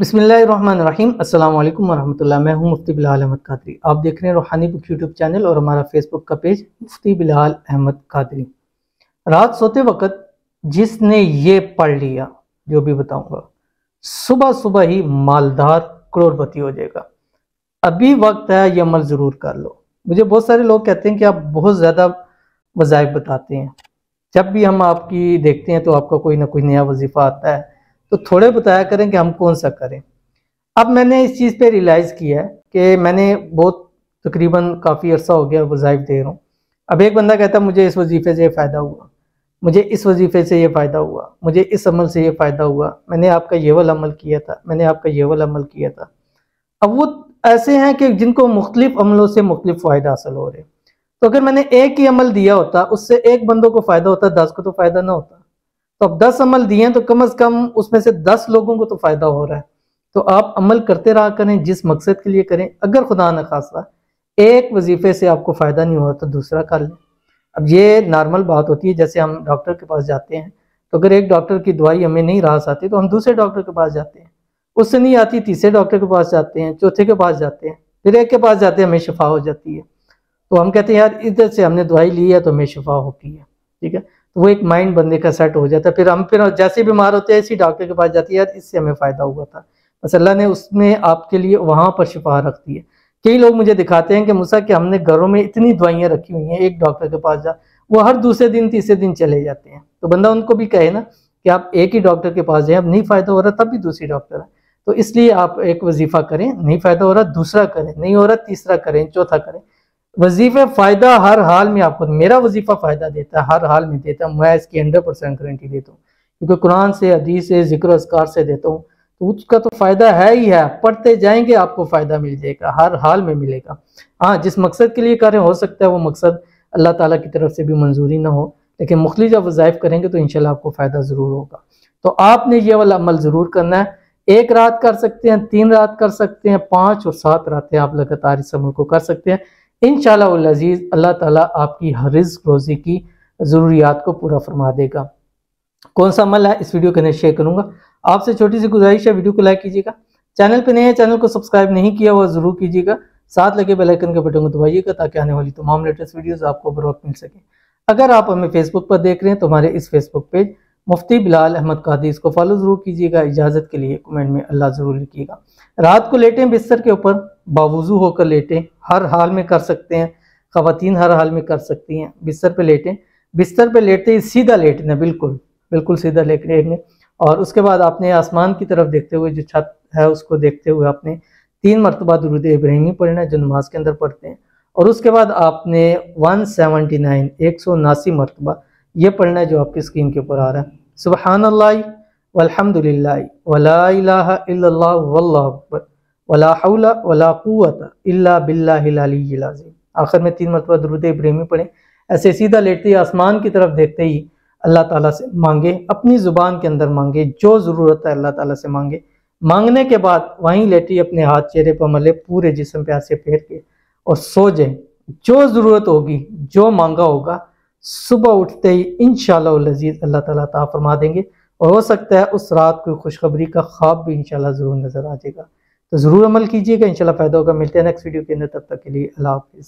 बिस्मिल्लाहिर्रहमानिर्रहीम। अस्सलाम वालेकुम वरहमतुल्लाह। मैं हूं मुफ्ती बिलाल अहमद कादरी। आप देख रहे हैं रूहानी बुक यूट्यूब चैनल और हमारा फेसबुक का पेज मुफ्ती बिलाल अहमद कादरी। रात सोते वक्त जिसने ये पढ़ लिया जो भी बताऊंगा, सुबह सुबह ही मालदार करोड़पति हो जाएगा। अभी वक्त है, ये अमल ज़रूर कर लो। मुझे बहुत सारे लोग कहते हैं कि आप बहुत ज़्यादा वज़ाइफ बताते हैं, जब भी हम आपकी देखते हैं तो आपका कोई ना कोई नया वजीफ़ा आता है, तो थोड़े बताया करें कि हम कौन सा करें। अब मैंने इस चीज़ पे रियलाइज़ किया है कि मैंने बहुत तकरीबन काफ़ी अर्सा हो गया वज़ाइफ दे रहा हूँ। अब एक बंदा कहता है मुझे इस वजीफ़े से ये फ़ायदा हुआ, मुझे इस वजीफ़े से ये फ़ायदा हुआ, मुझे इस अमल से ये फ़ायदा हुआ, मैंने आपका ये वाला अमल किया था, मैंने आपका ये वाला अमल किया था। अब वो ऐसे हैं कि जिनको मुख्तलिफ अमलों से मुख्तलिफ फ़ायदा हासिल हो रहे। तो अगर मैंने एक ही अमल दिया होता, उससे एक बंदों को फ़ायदा होता, 10 को तो फ़ायदा ना होता। तो अब 10 अमल दिए हैं तो कम से कम उसमें से 10 लोगों को तो फ़ायदा हो रहा है। तो आप अमल करते रहा करें, जिस मकसद के लिए करें। अगर खुदा न खास्ता एक वजीफे से आपको फ़ायदा नहीं हुआ तो दूसरा कर लें। अब ये नॉर्मल बात होती है, जैसे हम डॉक्टर के पास जाते हैं, तो अगर एक डॉक्टर की दवाई हमें नहीं रास आती तो हम दूसरे डॉक्टर के पास जाते हैं, उससे नहीं आती तीसरे डॉक्टर के पास जाते हैं, चौथे के पास जाते हैं, फिर एक के पास जाते हैं, हमें शिफा हो जाती है। तो हम कहते हैं यार इधर से हमने दवाई ली है तो हमें शिफा होती है, ठीक है। तो वो एक माइंड बंदे का सेट हो जाता है। फिर जैसे बीमार होते हैं इसी डॉक्टर के पास जाती है, यार इससे हमें फ़ायदा हुआ था, बस अल्लाह ने उसमें आपके लिए वहाँ पर शिफा रख दी है। कई लोग मुझे दिखाते हैं कि मूसा कि हमने घरों में इतनी दवाइयाँ रखी हुई हैं, एक डॉक्टर के पास जा, वो हर दूसरे दिन तीसरे दिन चले जाते हैं। तो बंदा उनको भी कहे ना कि आप एक ही डॉक्टर के पास जाएं, अब नहीं फ़ायदा हो रहा तब भी दूसरी डॉक्टर है। तो इसलिए आप एक वजीफ़ा करें, नहीं फ़ायदा हो रहा दूसरा करें, नहीं हो रहा तीसरा करें, चौथा करें। वजीफे फ़ायदा हर हाल में आपको, मेरा वजीफा फ़ायदा देता है, हर हाल में देता है, मैं इसकी 100% गारंटी देता हूँ, क्योंकि कुरान से, हदीस से, जिक्र अस्कार से देता हूँ। तो उसका तो फ़ायदा है ही है, पढ़ते जाएंगे आपको फ़ायदा मिल जाएगा, हर हाल में मिलेगा। हाँ, जिस मकसद के लिए करें हो सकता है वो मकसद अल्लाह ताला की तरफ से भी मंजूरी ना हो, लेकिन मुख्तलिफ जब वज़ाइफ करेंगे तो इंशाल्लाह आपको फ़ायदा ज़रूर होगा। तो आपने ये वाला अमल ज़रूर करना है। एक रात कर सकते हैं, 3 रात कर सकते हैं, 5 और 7 रातें आप लगातार इस अमल को कर सकते हैं। इंशाअल्लाह अज़ीज़ अल्लाह ताला आपकी हर रिज़्क़ रोज़ी की ज़रूरियात को पूरा फरमा देगा। कौन सा अमल है इस वीडियो के अंदर शेयर करूंगा। आपसे छोटी सी गुजारिश है, वीडियो को लाइक कीजिएगा, चैनल पे नए हैं चैनल को सब्सक्राइब नहीं किया हुआ ज़रूर कीजिएगा, साथ लगे बेल आइकन के बटन को दबाइएगा ताकि आने वाली तमाम लेटेस्ट वीडियोस आपको बर वक्त मिल सके। अगर आप हमें फेसबुक पर देख रहे हैं तो हमारे इस फेसबुक पेज मुफ्ती बिलाल अहमद कादरी, इसको फॉलो ज़रूर कीजिएगा। इजाज़त के लिए कमेंट में अल्लाह ज़रूर लिखिएगा। रात को लेटें बिस्तर के ऊपर, बावुज़ू होकर लेटें, हर हाल में कर सकते हैं, ख़वातीन हर हाल में कर सकती हैं। बिस्तर पे लेटें, बिस्तर पे लेटते ही सीधा लेटना, बिल्कुल बिल्कुल सीधा लेटने, और उसके बाद आपने आसमान की तरफ देखते हुए, जो छत है उसको देखते हुए आपने 3 मरतबा दुरूद इब्राहिमी पढ़ना है जो नमाज के अंदर पढ़ते हैं। और उसके बाद आपने 179 मरतबा ये पढ़ना है जो आपकी स्क्रीन के ऊपर आ रहा है, सुबहानल्लाह वल्हम्दुलिल्लाह वला इलाहा इल्लल्लाह वल्लाहु अकबर वला हौला वला कुव्वता इल्ला बिल्लाहिल अलिय्यिल अज़ीम। आखिर में 3 मरतबा दुरूद इब्राहिमी पढ़ें। ऐसे सीधा लेटते ही आसमान की तरफ देखते ही अल्लाह ताला से मांगे, अपनी ज़ुबान के अंदर मांगे, जो ज़रूरत है अल्लाह ताला से मांगे। मांगने के बाद वहीं लेटी अपने हाथ चेहरे पर मले, पूरे जिस्म पे ऐसे फेर के और सो जाए। जो ज़रूरत होगी, जो मांगा होगा, सुबह उठते ही इंशाअल्लाह अज़ीज़ अल्लाह ताला अता फरमा देंगे। और हो सकता है उस रात कोई खुशखबरी का ख्वाब भी इंशाअल्लाह ज़रूर नज़र आ जाएगा। तो ज़रूर अमल कीजिएगा, इंशाअल्लाह फ़ायदा होगा। मिलते हैं नेक्स्ट वीडियो के अंदर, तब तक के लिए अल्लाह हाफ़िज़।